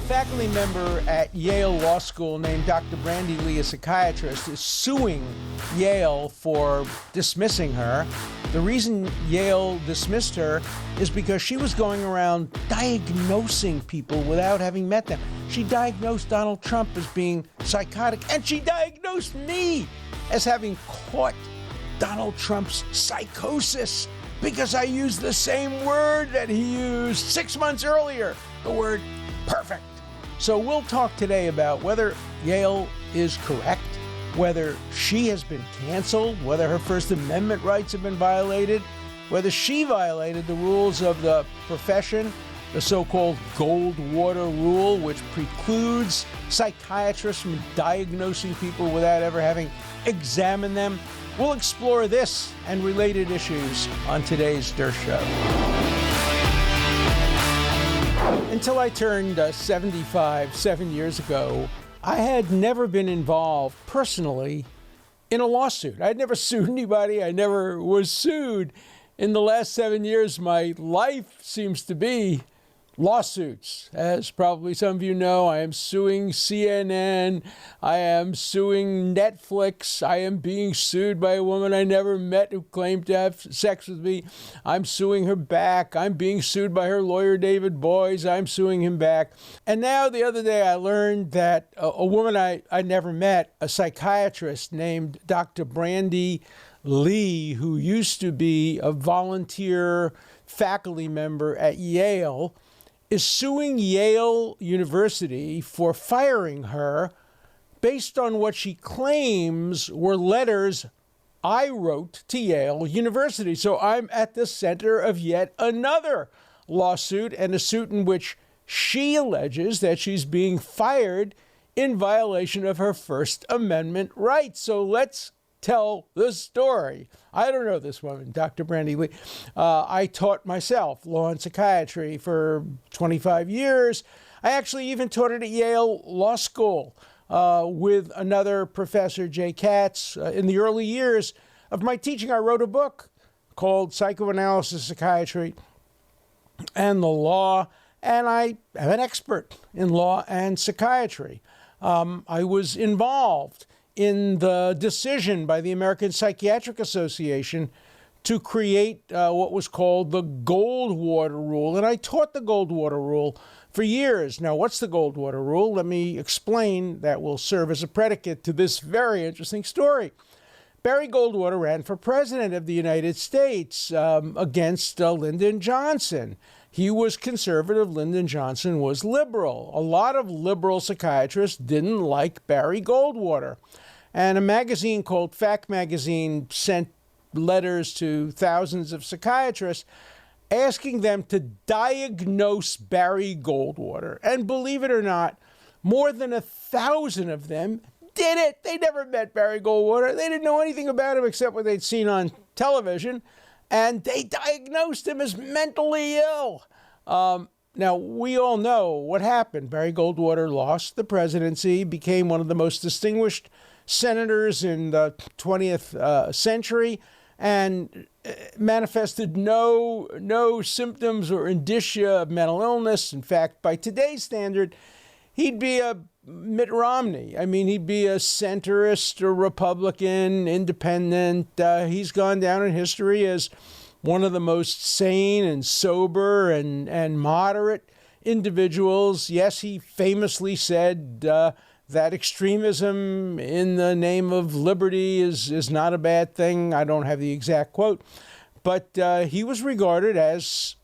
faculty member at Yale Law School named Dr. Brandy, a psychiatrist, is suing Yale for dismissing her. The reason Yale dismissed her is because she was going around diagnosing people without having met them. She diagnosed Donald Trump as being psychotic, and she diagnosed me as having caught Donald Trump's psychosis because I used the same word that he used 6 months earlier, the word perfect. So we'll talk today about whether Yale is correct, whether she has been canceled, whether her First Amendment rights have been violated, whether she violated the rules of the profession, the so-called Goldwater Rule, which precludes psychiatrists from diagnosing people without ever having examined them. We'll explore this and related issues on today's Dershow. Until I turned 75 7 years ago, I had never been involved personally in a lawsuit. I'd never sued anybody. I never was sued. In the last 7 years, my life seems to be lawsuits. As probably some of you know, I am suing CNN. I am suing Netflix. I am being sued by a woman I never met who claimed to have sex with me. I'm suing her back. I'm being sued by her lawyer, David Boies. I'm suing him back. And now the other day I learned that a woman I never met, a psychiatrist named Dr. Brandy, who used to be a volunteer faculty member at Yale, is suing Yale University for firing her based on what she claims were letters I wrote to Yale University. So I'm at the center of yet another lawsuit, and a suit in which she alleges that she's being fired in violation of her First Amendment rights. So let's tell the story. I don't know this woman, Dr. Brandy. I taught myself law and psychiatry for 25 years. I actually even taught it at Yale Law School with another professor, Jay Katz. In the early years of my teaching, I wrote a book called Psychoanalysis, Psychiatry, and the Law, and I am an expert in law and psychiatry. I was involved in the decision by the American Psychiatric Association to create what was called the Goldwater Rule. And I taught the Goldwater Rule for years. Now, what's the Goldwater Rule? Let me explain. That will serve as a predicate to this very interesting story. Barry Goldwater ran for president of the United States against Lyndon Johnson. He was conservative. Lyndon Johnson was liberal. A lot of liberal psychiatrists didn't like Barry Goldwater. And a magazine called Fact Magazine sent letters to thousands of psychiatrists asking them to diagnose Barry Goldwater. And believe it or not, more than 1,000 of them did it. They never met Barry Goldwater. They didn't know anything about him except what they'd seen on television. And they diagnosed him as mentally ill. Now, we all know what happened. Barry Goldwater lost the presidency, became one of the most distinguished senators in the 20th century, and manifested no symptoms or indicia of mental illness. In fact, by today's standard, he'd be a Mitt Romney. I mean, he'd be a centrist or Republican, independent. He's gone down in history as one of the most sane and sober and moderate individuals. Yes, he famously said that extremism in the name of liberty is not a bad thing. I don't have the exact quote, but he was regarded as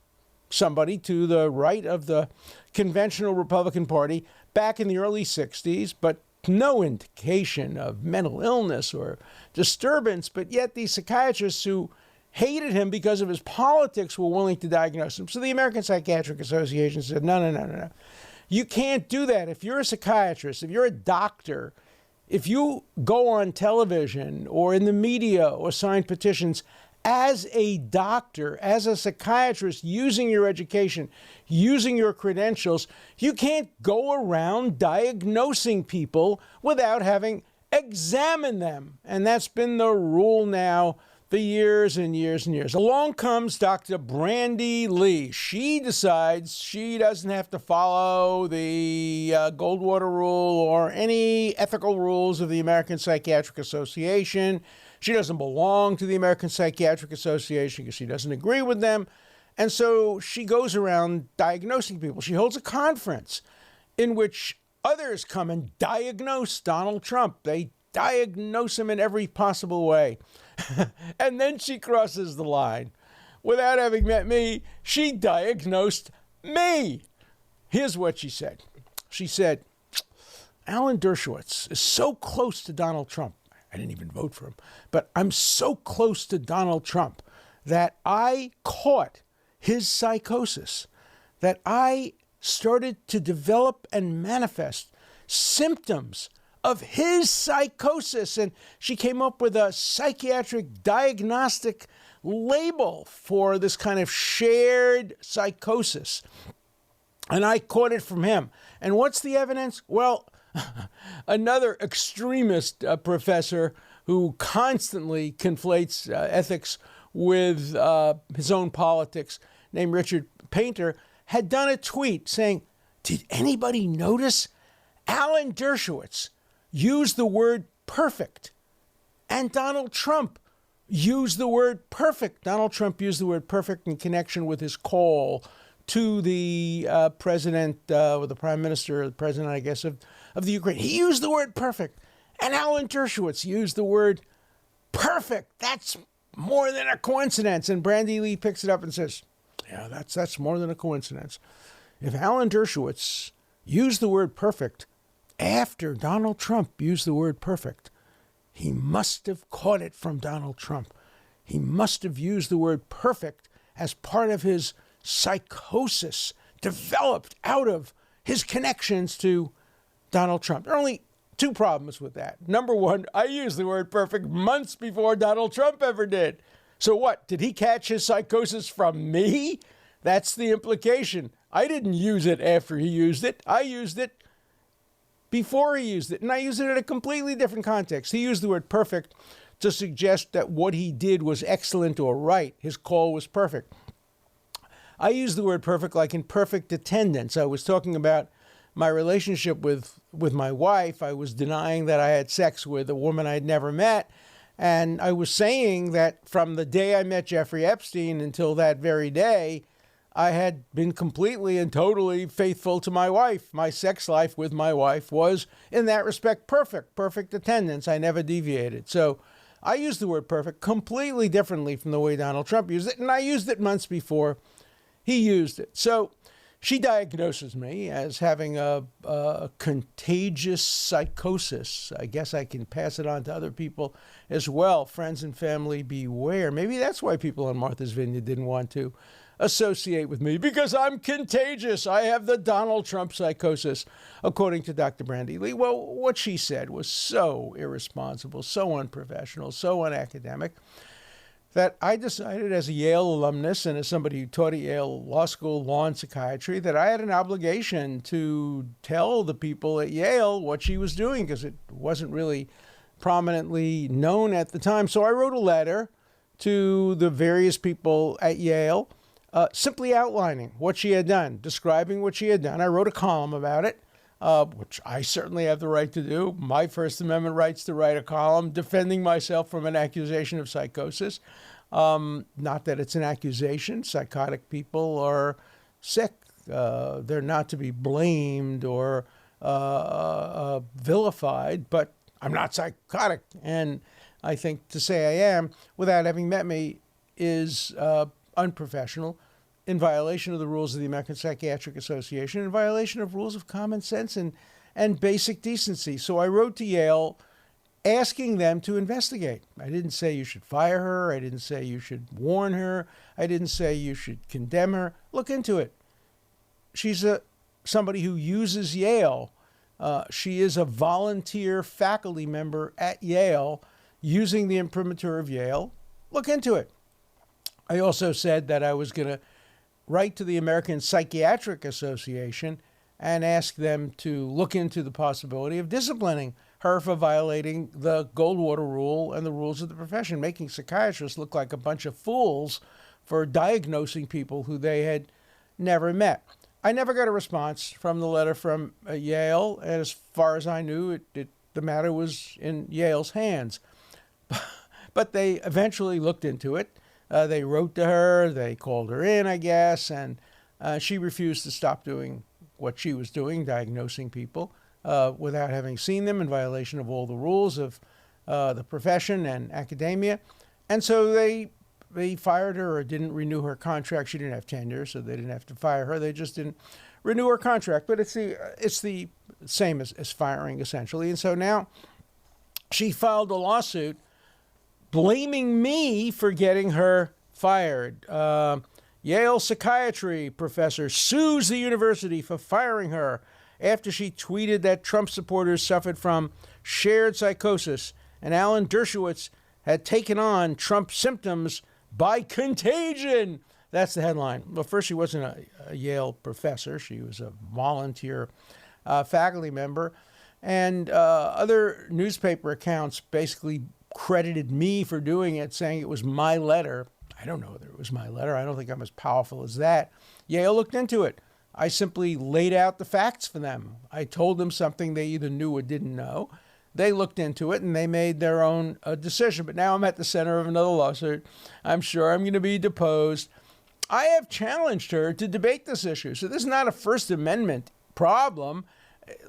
somebody to the right of the conventional Republican Party back in the early 60s, but no indication of mental illness or disturbance. But yet these psychiatrists who hated him because of his politics were willing to diagnose him. So the American Psychiatric Association said, no. You can't do that. If you're a psychiatrist, if you're a doctor, if you go on television or in the media or sign petitions as a doctor, as a psychiatrist, using your education, using your credentials, you can't go around diagnosing people without having examined them. And that's been the rule now for years and years and years. Along comes Dr. Brandy Lee. She decides she doesn't have to follow the Goldwater Rule or any ethical rules of the American Psychiatric Association. She doesn't belong to the American Psychiatric Association because she doesn't agree with them. And so she goes around diagnosing people. She holds a conference in which others come and diagnose Donald Trump. They diagnose him in every possible way. And then she crosses the line. Without having met me, she diagnosed me. Here's what she said. She said, Alan Dershowitz is so close to Donald Trump. I didn't even vote for him, but I'm so close to Donald Trump that I caught his psychosis, that I started to develop and manifest symptoms of his psychosis. And she came up with a psychiatric diagnostic label for this kind of shared psychosis. And I caught it from him. And what's the evidence? Well, another extremist professor who constantly conflates ethics with his own politics, named Richard Painter, had done a tweet saying, did anybody notice Alan Dershowitz used the word perfect and Donald Trump used the word perfect? Donald Trump used the word perfect in connection with his call to the president, or the prime minister, or the president, I guess, of the Ukraine. He used the word perfect. And Alan Dershowitz used the word perfect. That's more than a coincidence. And Brandy Lee picks it up and says, yeah, that's more than a coincidence. If Alan Dershowitz used the word perfect after Donald Trump used the word perfect, he must have caught it from Donald Trump. He must have used the word perfect as part of his psychosis developed out of his connections to Donald Trump. There are only two problems with that. Number one, I used the word perfect months before Donald Trump ever did. So what? Did he catch his psychosis from me? That's the implication. I didn't use it after he used it. I used it before he used it. And I used it in a completely different context. He used the word perfect to suggest that what he did was excellent or right. His call was perfect. I used the word perfect like in perfect attendance. I was talking about my relationship with my wife. I was denying that I had sex with a woman I'd never met. And I was saying that from the day I met Jeffrey Epstein until that very day, I had been completely and totally faithful to my wife. My sex life with my wife was, in that respect, perfect attendance. I never deviated. So I used the word perfect completely differently from the way Donald Trump used it, and I used it months before he used it. So she diagnoses me as having a contagious psychosis. I guess I can pass it on to other people as well. Friends and family, beware. Maybe that's why people on Martha's Vineyard didn't want to associate with me, because I'm contagious. I have the Donald Trump psychosis, according to Dr. Brandy Lee. Well, what she said was so irresponsible, so unprofessional, so unacademic, that I decided as a Yale alumnus and as somebody who taught at Yale Law School law and psychiatry that I had an obligation to tell the people at Yale what she was doing, because it wasn't really prominently known at the time. So I wrote a letter to the various people at Yale, simply outlining what she had done, describing what she had done. I wrote a column about it, which I certainly have the right to do. My First Amendment rights to write a column defending myself from an accusation of psychosis. Not that it's an accusation. Psychotic people are sick. They're not to be blamed or vilified, but I'm not psychotic. And I think to say I am, without having met me, is unprofessional, in violation of the rules of the American Psychiatric Association, in violation of rules of common sense and basic decency. So I wrote to Yale asking them to investigate. I didn't say you should fire her. I didn't say you should warn her. I didn't say you should condemn her. Look into it. She's somebody who uses Yale. She is a volunteer faculty member at Yale using the imprimatur of Yale. Look into it. I also said that I was going to write to the American Psychiatric Association and ask them to look into the possibility of disciplining her for violating the Goldwater Rule and the rules of the profession, making psychiatrists look like a bunch of fools for diagnosing people who they had never met. I never got a response from the letter from Yale, and as far as I knew, the matter was in Yale's hands. But they eventually looked into it. They wrote to her, they called her in, I guess, and she refused to stop doing what she was doing, diagnosing people without having seen them, in violation of all the rules of the profession and academia. And so they fired her or didn't renew her contract. She didn't have tenure, so they didn't have to fire her. They just didn't renew her contract. But it's the same as firing, essentially. And so now she filed a lawsuit blaming me for getting her fired. Yale psychiatry professor sues the university for firing her after she tweeted that Trump supporters suffered from shared psychosis, and Alan Dershowitz had taken on Trump symptoms by contagion. That's the headline. Well, first, she wasn't a Yale professor. She was a volunteer faculty member. And other newspaper accounts basically credited me for doing it, saying it was my letter. I don't know whether it was my letter. I don't think I'm as powerful as that. Yale looked into it. I simply laid out the facts for them. I told them something they either knew or didn't know. They looked into it and they made their own decision. But now I'm at the center of another lawsuit. I'm sure I'm going to be deposed. I have challenged her to debate this issue. So this is not a First Amendment problem.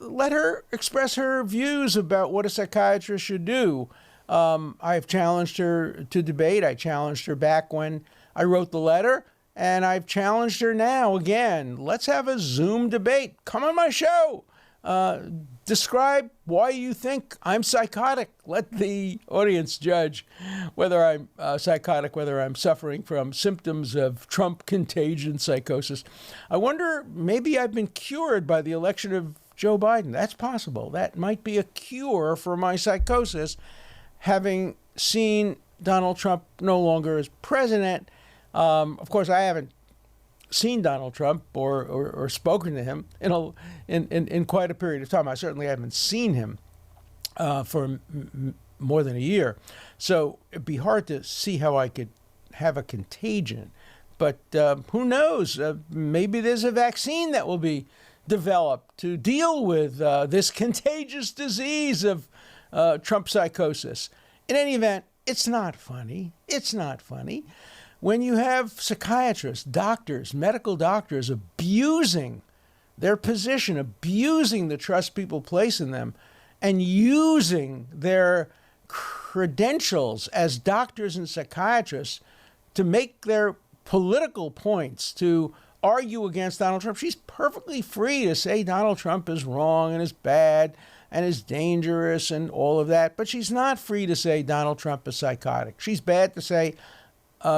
Let her express her views about what a psychiatrist should do. I've challenged her to debate. I challenged her back when I wrote the letter, and I've challenged her now again. Let's have a Zoom debate. Come on my show. Describe why you think I'm psychotic. Let the audience judge whether I'm psychotic, whether I'm suffering from symptoms of Trump contagion psychosis. I wonder, maybe I've been cured by the election of Joe Biden. That's possible. That might be a cure for my psychosis, having seen Donald Trump no longer as president. Of course, I haven't seen Donald Trump or spoken to him in quite a period of time. I certainly haven't seen him for more than a year. So it'd be hard to see how I could have a contagion. But who knows? Maybe there's a vaccine that will be developed to deal with this contagious disease of Trump psychosis. In any event, it's not funny. It's not funny. When you have psychiatrists, doctors, medical doctors abusing their position, abusing the trust people place in them, and using their credentials as doctors and psychiatrists to make their political points, to argue against Donald Trump, she's perfectly free to say Donald Trump is wrong and is bad and is dangerous and all of that. But she's not free to say Donald Trump is psychotic. She's bad to say,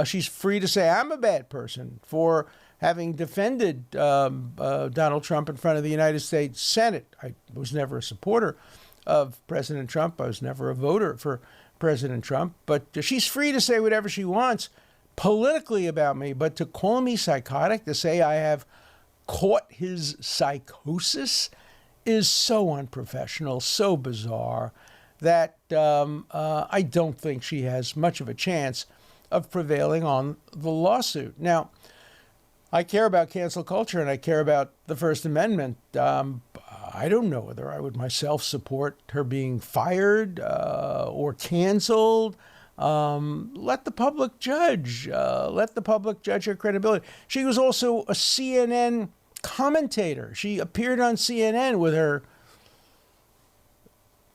she's free to say I'm a bad person for having defended Donald Trump in front of the United States Senate. I was never a supporter of President Trump. I was never a voter for President Trump. But she's free to say whatever she wants politically about me. But to call me psychotic, to say I have caught his psychosis, is so unprofessional, so bizarre, that I don't think she has much of a chance of prevailing on the lawsuit. Now, I care about cancel culture and I care about the First Amendment. I don't know whether I would myself support her being fired or canceled. Let the public judge. Let the public judge her credibility. She was also a CNN commentator. She appeared on CNN with her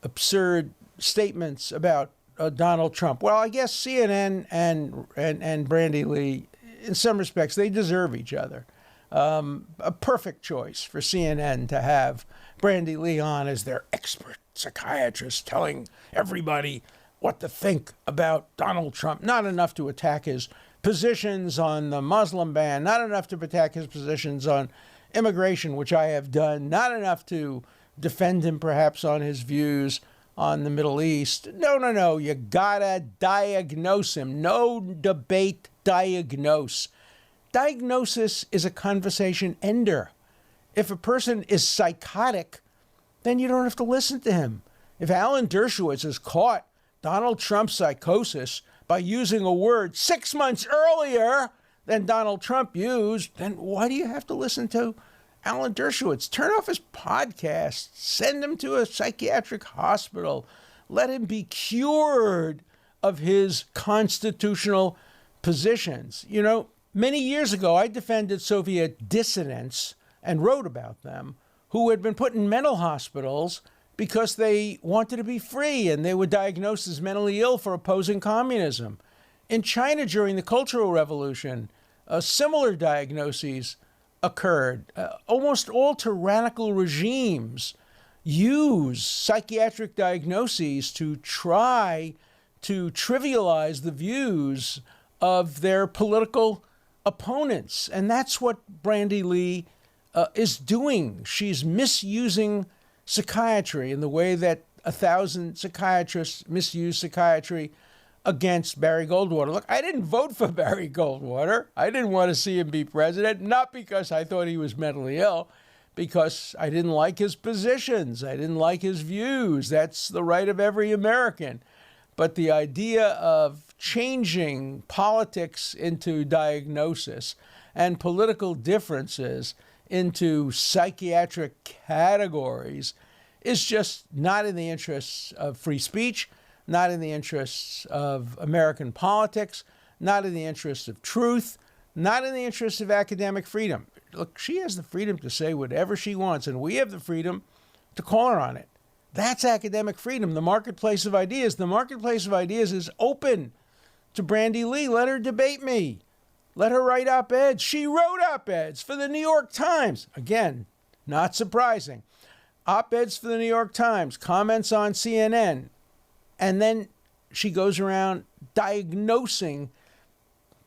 absurd statements about Donald Trump. Well, I guess CNN and Brandy Lee, in some respects, they deserve each other. A perfect choice for CNN to have Brandy Lee on as their expert psychiatrist, telling everybody what to think about Donald Trump. Not enough to attack his positions on the Muslim ban, not enough to attack his positions on immigration, which I have done, not enough to defend him perhaps on his views on the Middle East. No, you gotta diagnose him. No debate, diagnose. Diagnosis is a conversation ender. If a person is psychotic, then you don't have to listen to him. If Alan Dershowitz has caught Donald Trump's psychosis by using a word 6 months earlier than Donald Trump used, then why do you have to listen to Alan Dershowitz? Turn off his podcast. Send him to a psychiatric hospital. Let him be cured of his constitutional positions. You know, many years ago, I defended Soviet dissidents and wrote about them who had been put in mental hospitals because they wanted to be free and they were diagnosed as mentally ill for opposing communism. In China during the Cultural Revolution, similar diagnoses occurred. Almost all tyrannical regimes use psychiatric diagnoses to try to trivialize the views of their political opponents. And that's what Brandy Lee is doing. She's misusing psychiatry in the way that 1,000 psychiatrists misuse psychiatry against Barry Goldwater. Look, I didn't vote for Barry Goldwater. I didn't want to see him be president, not because I thought he was mentally ill, because I didn't like his positions. I didn't like his views. That's the right of every American. But the idea of changing politics into diagnosis and political differences into psychiatric categories is just not in the interests of free speech, not in the interests of American politics, not in the interests of truth, not in the interests of academic freedom. Look, she has the freedom to say whatever she wants, and we have the freedom to call her on it. That's academic freedom, the marketplace of ideas. The marketplace of ideas is open to Brandy Lee. Let her debate me. Let her write op-eds. She wrote op-eds for the New York Times. Again, not surprising. Op-eds for the New York Times, comments on CNN. And then she goes around diagnosing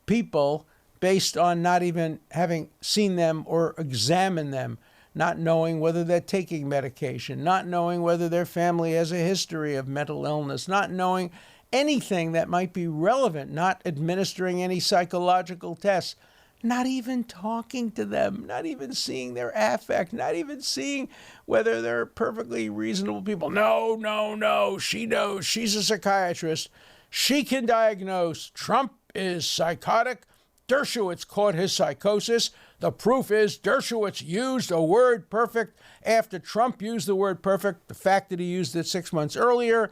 people based on not even having seen them or examined them, not knowing whether they're taking medication, not knowing whether their family has a history of mental illness, not knowing anything that might be relevant, not administering any psychological tests, not even talking to them, not even seeing their affect, not even seeing whether they're perfectly reasonable people. No, she knows. She's a psychiatrist. She can diagnose. Trump is psychotic. Dershowitz caught his psychosis. The proof is Dershowitz used a word perfect after Trump used the word perfect. The fact that he used it 6 months earlier,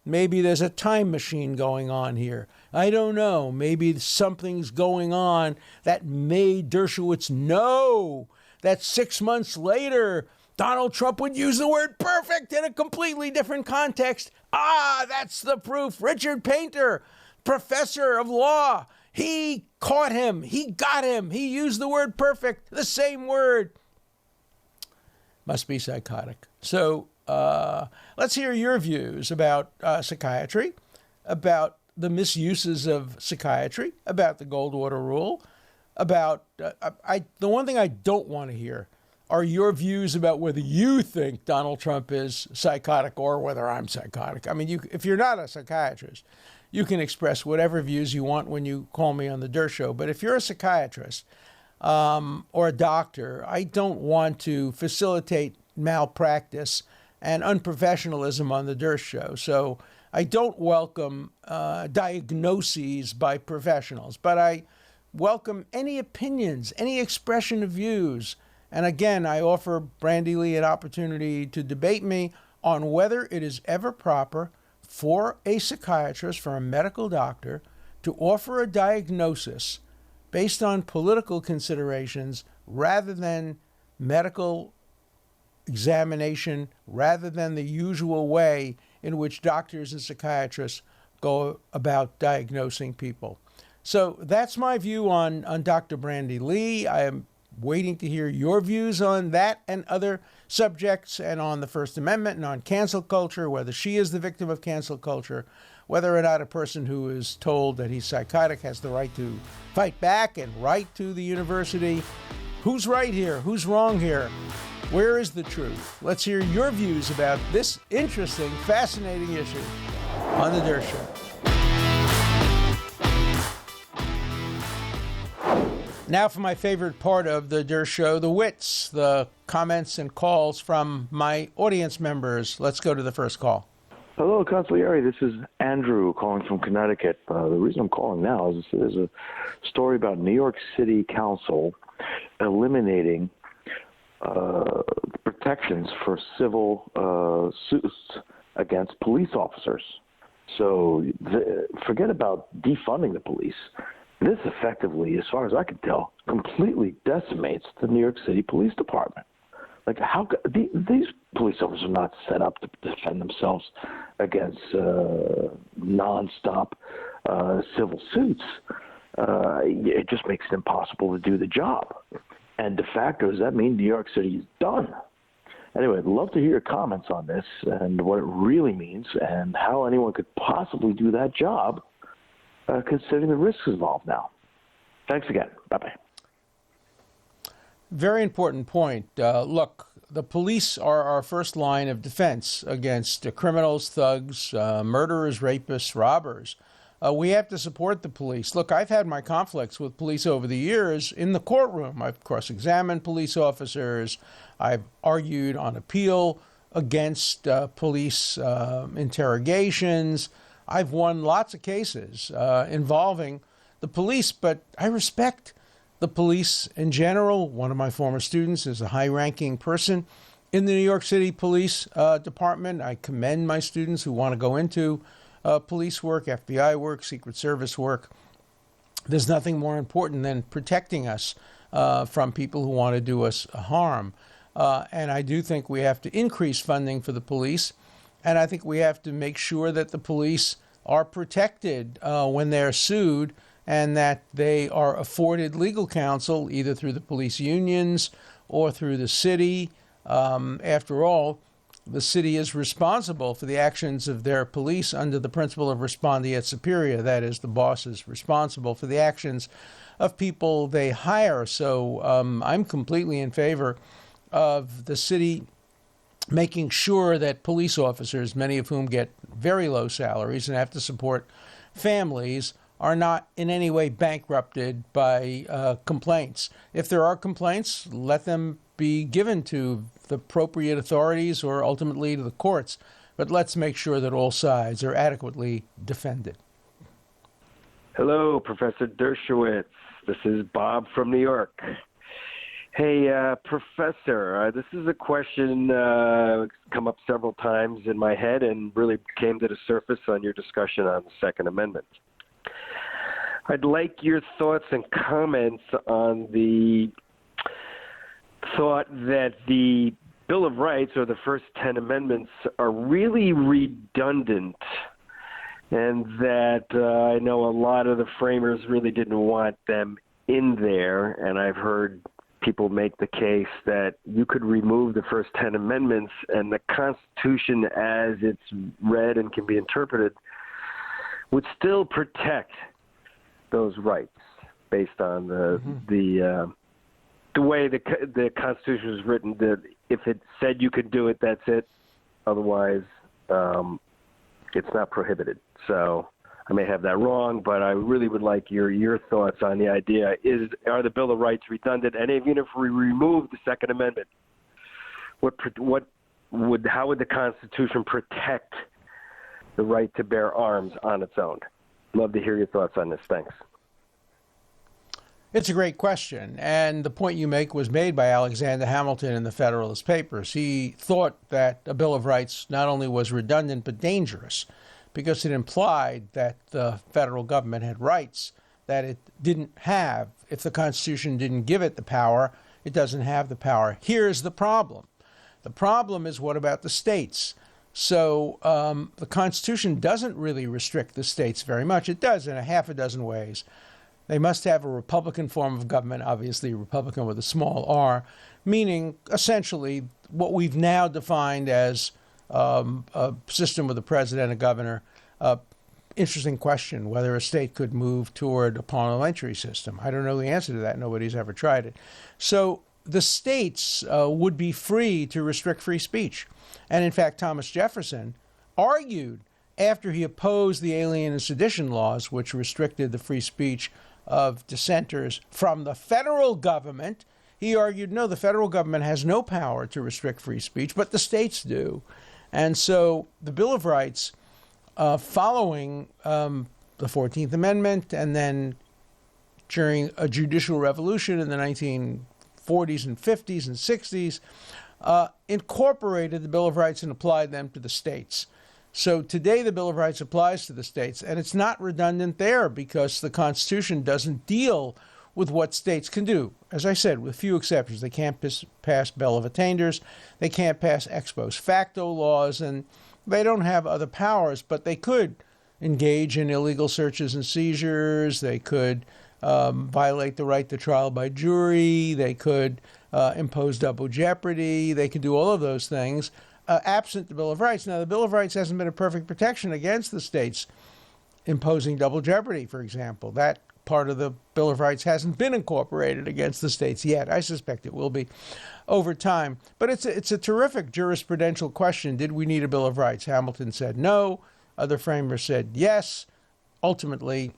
maybe there's a time machine going on here. I don't know. Maybe something's going on that made Dershowitz know that 6 months later, Donald Trump would use the word perfect in a completely different context. That's the proof. Richard Painter, professor of law, he caught him. He got him. He used the word perfect, the same word. Must be psychotic. So let's hear your views about psychiatry, about the misuses of psychiatry, about the Goldwater Rule, about the one thing I don't want to hear are your views about whether you think Donald Trump is psychotic or whether I'm psychotic. I mean, if you're not a psychiatrist, you can express whatever views you want when you call me on the Dershow. But if you're a psychiatrist or a doctor, I don't want to facilitate malpractice and unprofessionalism on the Dershow. So I don't welcome diagnoses by professionals, but I welcome any opinions, any expression of views. And again, I offer Brandy Lee an opportunity to debate me on whether it is ever proper for a psychiatrist, for a medical doctor, to offer a diagnosis based on political considerations rather than medical examination, rather than the usual way in which doctors and psychiatrists go about diagnosing people. So that's my view on Dr. Brandy Lee. I am waiting to hear your views on that and other subjects, and on the First Amendment and on cancel culture, whether she is the victim of cancel culture, whether or not a person who is told that he's psychotic has the right to fight back and write to the university. Who's right here? Who's wrong here? Where is the truth? Let's hear your views about this interesting, fascinating issue on the Dershow. Now for my favorite part of the Dershow, the wits, the comments and calls from my audience members. Let's go to the first call. Hello, Consigliere. This is Andrew calling from Connecticut. The reason I'm calling now is there's a story about New York City Council eliminating protections for civil suits against police officers. So forget about defunding the police. This effectively, as far as I can tell, completely decimates the New York City Police Department. Like, these police officers are not set up to defend themselves against nonstop civil suits. It just makes it impossible to do the job. And de facto, does that mean New York City is done? Anyway, I'd love to hear your comments on this and what it really means and how anyone could possibly do that job, considering the risks involved now. Thanks again. Bye-bye. Very important point. Look, the police are our first line of defense against criminals, thugs, murderers, rapists, robbers. We have to support the police. Look, I've had my conflicts with police over the years in the courtroom. I've cross-examined police officers. I've argued on appeal against police interrogations. I've won lots of cases involving the police, but I respect the police in general. One of my former students is a high-ranking person in the New York City Police Department. I commend my students who want to go into police work, FBI work, Secret Service work. There's nothing more important than protecting us from people who want to do us harm. And I do think we have to increase funding for the police. And I think we have to make sure that the police are protected when they're sued, and that they are afforded legal counsel either through the police unions or through the city. After all, the city is responsible for the actions of their police under the principle of respondeat superior. That is, the boss is responsible for the actions of people they hire. So I'm completely in favor of the city making sure that police officers, many of whom get very low salaries and have to support families, are not in any way bankrupted by complaints. If there are complaints, let them be given to the appropriate authorities or ultimately to the courts. But let's make sure that all sides are adequately defended. Hello, Professor Dershowitz. This is Bob from New York. Hey, Professor, this is a question come up several times in my head and really came to the surface on your discussion on the Second Amendment. I'd like your thoughts and comments on the thought that the Bill of Rights or the first 10 amendments are really redundant, and that I know a lot of the framers really didn't want them in there, and I've heard people make the case that you could remove the first 10 amendments and the Constitution as it's read and can be interpreted would still protect those rights based on the way the Constitution was written. That if it said you could do it, that's it. Otherwise, it's not prohibited. So I may have that wrong, but I really would like your thoughts on the idea. Are the Bill of Rights redundant? And even if we remove the Second Amendment, how would the Constitution protect the right to bear arms on its own? Love to hear your thoughts on this. Thanks. It's a great question, and the point you make was made by Alexander Hamilton in the Federalist Papers. He thought that a Bill of Rights not only was redundant but dangerous, because it implied that the federal government had rights that it didn't have. If the Constitution didn't give it the power, it doesn't have the power. Here's the problem. The problem is, what about the states? So the Constitution doesn't really restrict the states very much. It does in a half a dozen ways. They must have a Republican form of government, obviously Republican with a small r, meaning essentially what we've now defined as a system with a president, a governor. Interesting question, whether a state could move toward a parliamentary system. I don't know the answer to that. Nobody's ever tried it. So the states would be free to restrict free speech. And in fact, Thomas Jefferson argued after he opposed the Alien and Sedition laws, which restricted the free speech of dissenters from the federal government, he argued, no, the federal government has no power to restrict free speech, but the states do. And so the Bill of Rights, following the 14th Amendment and then during a judicial revolution in the 1940s and 50s and 60s, incorporated the Bill of Rights and applied them to the states. So today the Bill of Rights applies to the states, and it's not redundant there because the Constitution doesn't deal with what states can do. As I said, with few exceptions. They can't pass Bail of Attainders, they can't pass ex post facto laws, and they don't have other powers, but they could engage in illegal searches and seizures, they could violate the right to trial by jury, they could impose double jeopardy, they could do all of those things absent the Bill of Rights. Now, the Bill of Rights hasn't been a perfect protection against the states imposing double jeopardy, for example. That part of the Bill of Rights hasn't been incorporated against the states yet. I suspect it will be over time. But it's a terrific jurisprudential question. Did we need a Bill of Rights? Hamilton said no. Other framers said yes. Ultimately,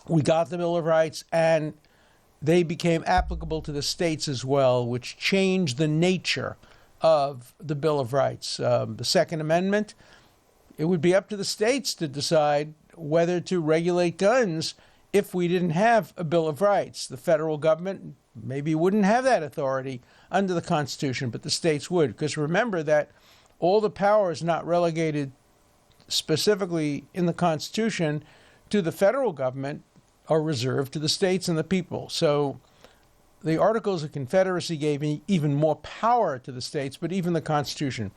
we got the Bill of Rights, and they became applicable to the states as well, which changed the nature of the Bill of Rights. The Second Amendment, it would be up to the states to decide whether to regulate guns if we didn't have a Bill of Rights. The federal government maybe wouldn't have that authority under the Constitution, but the states would. Because remember that all the power is not relegated specifically in the Constitution to the federal government, are reserved to the states and the people. So the Articles of Confederacy gave even more power to the states, but even the Constitution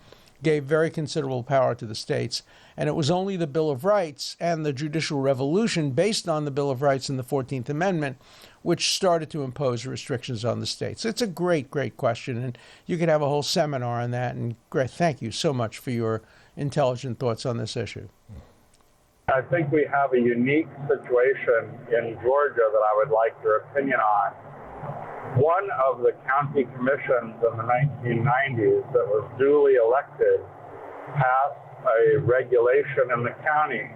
gave very considerable power to the states. And it was only the Bill of Rights and the judicial revolution based on the Bill of Rights and the 14th Amendment which started to impose restrictions on the states. It's a great, great question, and you could have a whole seminar on that. And Greg, thank you so much for your intelligent thoughts on this issue. I think we have a unique situation in Georgia that I would like your opinion on. One of the county commissions in the 1990s that was duly elected passed a regulation in the county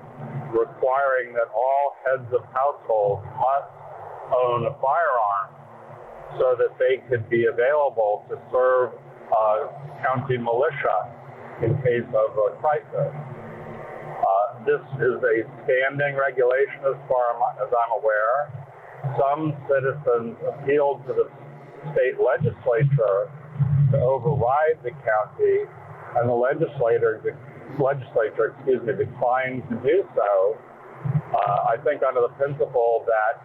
requiring that all heads of households must own a firearm so that they could be available to serve county militia in case of a crisis. This is a standing regulation as far as I'm aware. Some citizens appealed to the state legislature to override the county, and the legislature declined to do so. I think under the principle that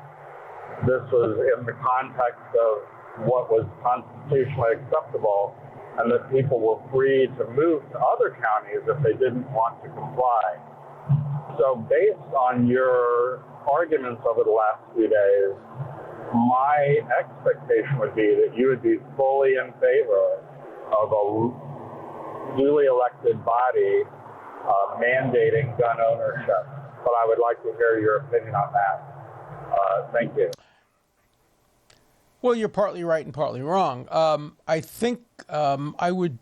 this was in the context of what was constitutionally acceptable, and that people were free to move to other counties if they didn't want to comply. So based on your arguments over the last few days, my expectation would be that you would be fully in favor of a duly elected body mandating gun ownership. But I would like to hear your opinion on that. Thank you. Well, you're partly right and partly wrong. I think I would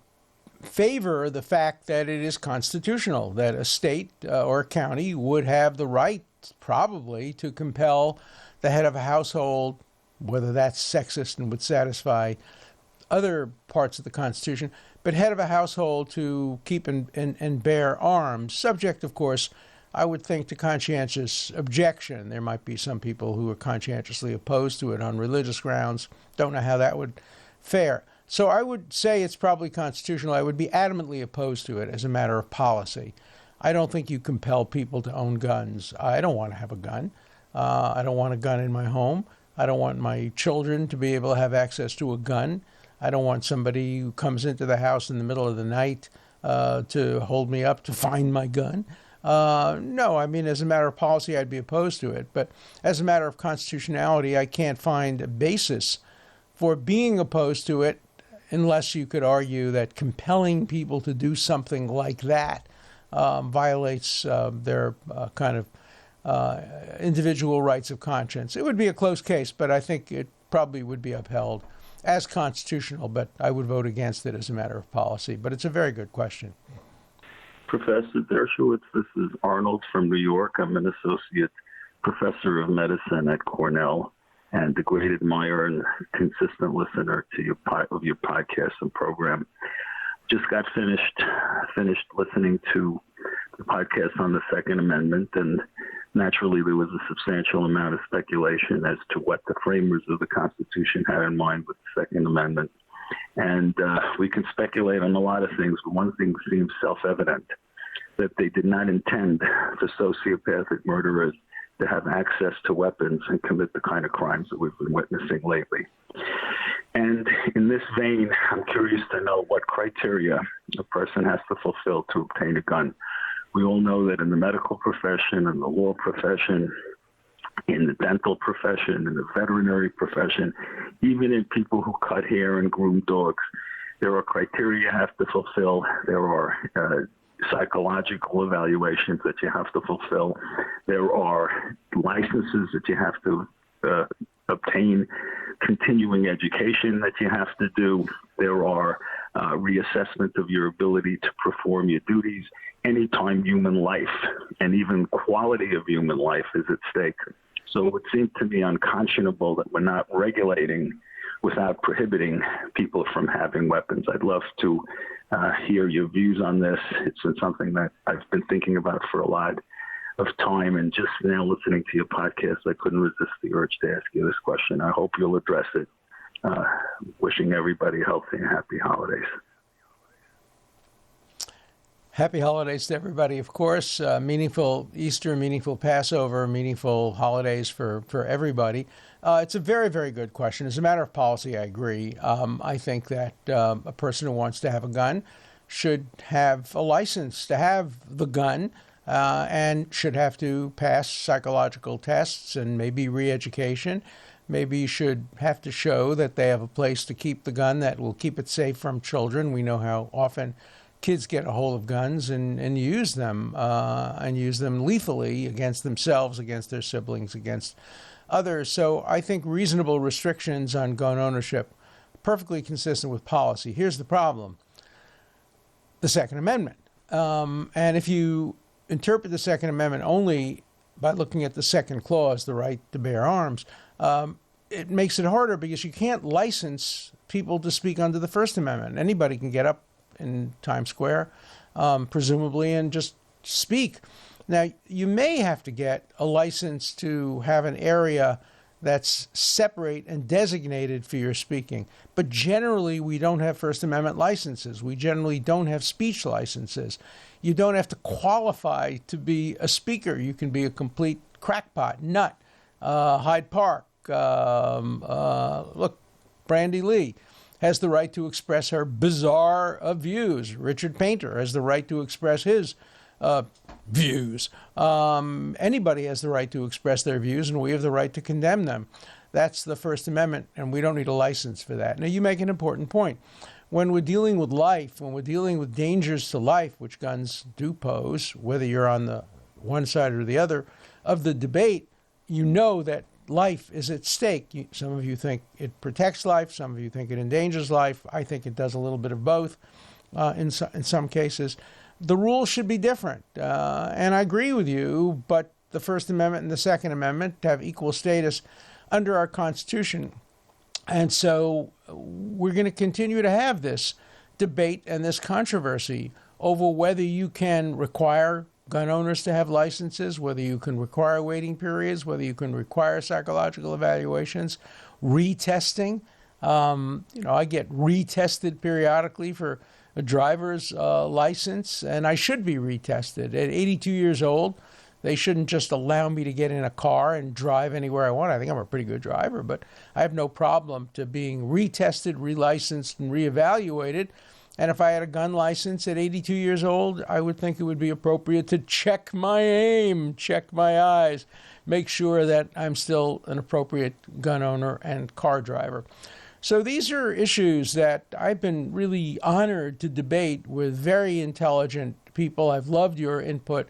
favor the fact that it is constitutional, that a state or a county would have the right, probably, to compel the head of a household, whether that's sexist and would satisfy other parts of the Constitution, but head of a household to keep and bear arms, subject, of course, I would think, to conscientious objection. There might be some people who are conscientiously opposed to it on religious grounds. Don't know how that would fare. So I would say it's probably constitutional. I would be adamantly opposed to it as a matter of policy. I don't think you compel people to own guns. I don't want to have a gun. I don't want a gun in my home. I don't want my children to be able to have access to a gun. I don't want somebody who comes into the house in the middle of the night to hold me up to find my gun. No, I mean, as a matter of policy, I'd be opposed to it. But as a matter of constitutionality, I can't find a basis for being opposed to it unless you could argue that compelling people to do something like that violates their kind of individual rights of conscience. It would be a close case, but I think it probably would be upheld as constitutional, but I would vote against it as a matter of policy. But it's a very good question. Professor Dershowitz, this is Arnold from New York. I'm an associate professor of medicine at Cornell and a great admirer and consistent listener to your podcast and program. just got finished listening to the podcast on the Second Amendment, and naturally there was a substantial amount of speculation as to what the framers of the Constitution had in mind with the Second Amendment. And we can speculate on a lot of things, but one thing seems self-evident, that they did not intend for sociopathic murderers to have access to weapons and commit the kind of crimes that we've been witnessing lately. And in this vein, I'm curious to know what criteria a person has to fulfill to obtain a gun. We all know that in the medical profession, in the law profession, in the dental profession, in the veterinary profession, even in people who cut hair and groom dogs, there are criteria you have to fulfill. There are psychological evaluations that you have to fulfill. There are licenses that you have to obtain, continuing education that you have to do. There are reassessment of your ability to perform your duties anytime human life and even quality of human life is at stake. So it would seem to me unconscionable that we're not regulating without prohibiting people from having weapons. I'd love to hear your views on this. It's been something that I've been thinking about for a lot of time, and just now listening to your podcast, I couldn't resist the urge to ask you this question. I hope you'll address it. Wishing everybody healthy and happy holidays. Happy holidays to everybody, of course. Meaningful Easter, meaningful Passover, meaningful holidays for everybody. It's a very, very good question. As a matter of policy, I agree. I think that a person who wants to have a gun should have a license to have the gun and should have to pass psychological tests and maybe re-education. Maybe you should have to show that they have a place to keep the gun that will keep it safe from children. We know how often kids get a hold of guns and use them lethally against themselves, against their siblings, against others. So I think reasonable restrictions on gun ownership, perfectly consistent with policy. Here's the problem: the Second Amendment. And if you interpret the Second Amendment only by looking at the second clause, the right to bear arms, it makes it harder because you can't license people to speak under the First Amendment. Anybody can get up in Times Square, presumably, and just speak. Now, you may have to get a license to have an area that's separate and designated for your speaking. But generally, we don't have First Amendment licenses. We generally don't have speech licenses. You don't have to qualify to be a speaker. You can be a complete crackpot, nut. Hyde Park, look, Brandy Lee has the right to express her bizarre views. Richard Painter has the right to express his views. Anybody has the right to express their views, and we have the right to condemn them. That's the First Amendment, and we don't need a license for that. Now, you make an important point. When we're dealing with life, when we're dealing with dangers to life, which guns do pose, whether you're on the one side or the other of the debate, you know that life is at stake. Some of you think it protects life. Some of you think it endangers life. I think it does a little bit of both in some cases. The rules should be different. And I agree with you, but the First Amendment and the Second Amendment have equal status under our Constitution. And so we're going to continue to have this debate and this controversy over whether you can require gun owners to have licenses, whether you can require waiting periods, whether you can require psychological evaluations, retesting. I get retested periodically for a driver's license, and I should be retested. At 82 years old, they shouldn't just allow me to get in a car and drive anywhere I want. I think I'm a pretty good driver, but I have no problem to being retested, relicensed, and reevaluated. And if I had a gun license at 82 years old, I would think it would be appropriate to check my aim, check my eyes, make sure that I'm still an appropriate gun owner and car driver. So these are issues that I've been really honored to debate with very intelligent people. I've loved your input.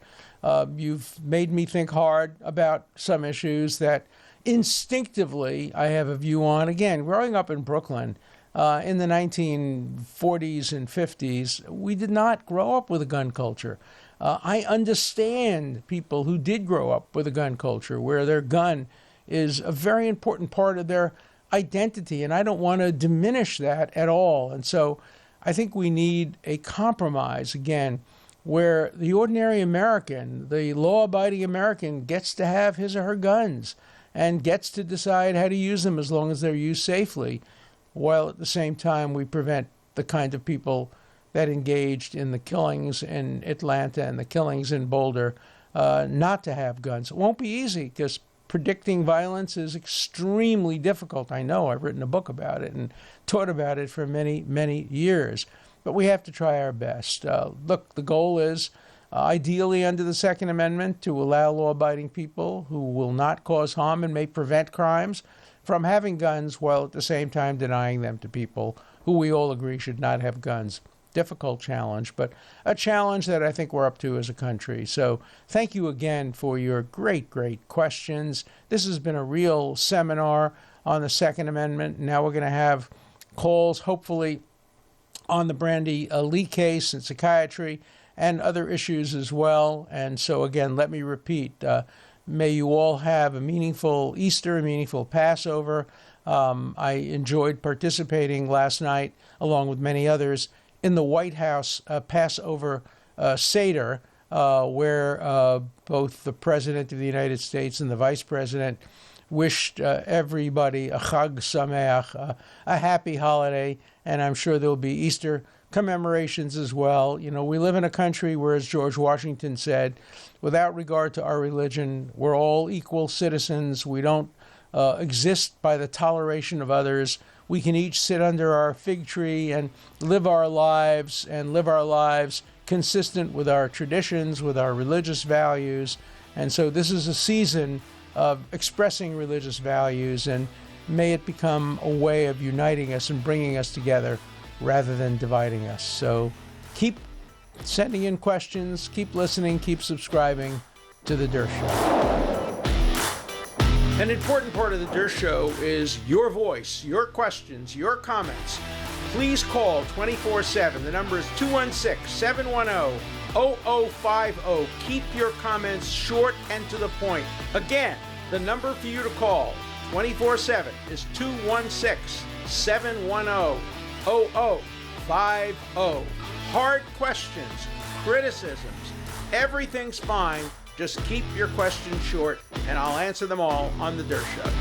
You've made me think hard about some issues that instinctively I have a view on. Again, growing up in Brooklyn, in the 1940s and 50s, we did not grow up with a gun culture. I understand people who did grow up with a gun culture where their gun is a very important part of their identity, and I don't want to diminish that at all. And so I think we need a compromise, again, where the ordinary American, the law-abiding American, gets to have his or her guns and gets to decide how to use them as long as they're used safely, while at the same time we prevent the kind of people that engaged in the killings in Atlanta and the killings in Boulder not to have guns. It won't be easy because predicting violence is extremely difficult. I know, I've written a book about it and taught about it for many, many years. But we have to try our best. Look, the goal is ideally under the Second Amendment to allow law-abiding people who will not cause harm and may prevent crimes from having guns while at the same time denying them to people who we all agree should not have guns. Difficult challenge, but a challenge that I think we're up to as a country. So thank you again for your great, great questions. This has been a real seminar on the Second Amendment. Now we're going to have calls, hopefully, on the Brandy Lee case and psychiatry and other issues as well. And so, again, let me repeat, may you all have a meaningful Easter, a meaningful Passover. I enjoyed participating last night, along with many others, in the White House Passover Seder, where both the President of the United States and the Vice President wished everybody a Chag Sameach, a happy holiday, and I'm sure there'll be Easter commemorations as well. You know, we live in a country where, as George Washington said, without regard to our religion, we're all equal citizens. We don't exist by the toleration of others. We can each sit under our fig tree and live our lives consistent with our traditions, with our religious values. And so this is a season of expressing religious values, and may it become a way of uniting us and bringing us together rather than dividing us. So keep sending in questions, keep listening, keep subscribing to The Dershow. An important part of The Dershow is your voice, your questions, your comments. Please call 24/7. The number is 216-710-0050. Keep your comments short and to the point. Again, the number for you to call 24/7 is 216-710-0050. Hard questions, criticisms, everything's fine. Just keep your questions short, and I'll answer them all on The Dershow.